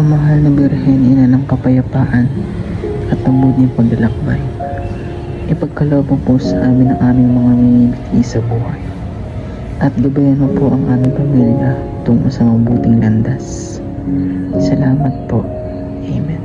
O mahal na Birhen, ina ng kapayapaan at tamuding paglalakbay, ipagkaloob mo po sa amin ang aming mga miniliti sa buhay at gabayan mo po ang aming pamilya tungo sa mabuting landas. Salamat po. Amen.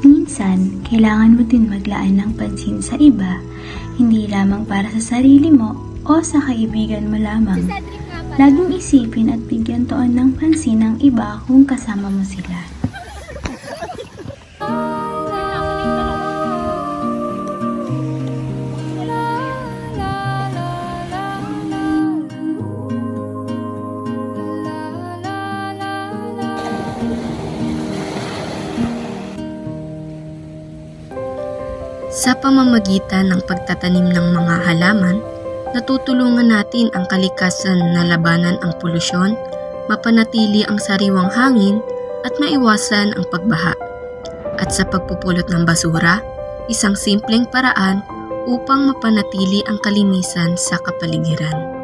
Minsan, kailangan mo din maglaan ng pansin sa iba, hindi lamang para sa sarili mo o sa kaibigan mo lamang. Laging isipin at bigyan tuon ng pansin ng iba kung kasama mo sila. Sa pamamagitan ng pagtatanim ng mga halaman, natutulungan natin ang kalikasan na labanan ang polusyon, mapanatili ang sariwang hangin at maiwasan ang pagbaha. At sa pagpupulot ng basura, isang simpleng paraan upang mapanatili ang kalinisan sa kapaligiran.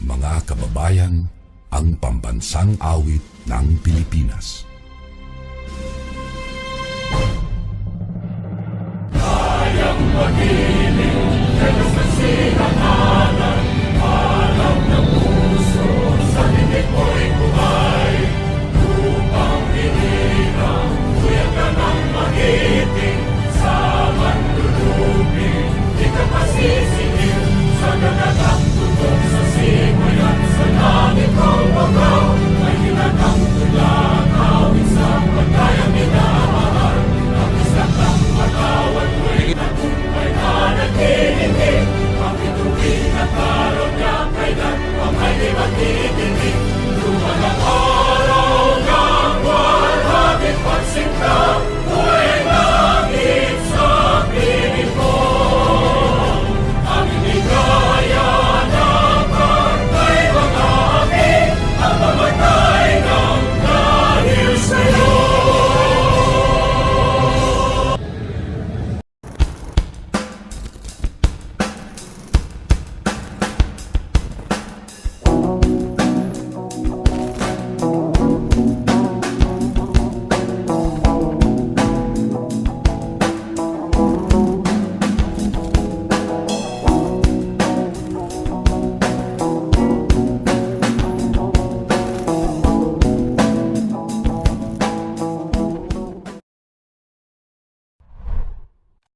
Mga kababayan, ang pambansang awit ng Pilipinas.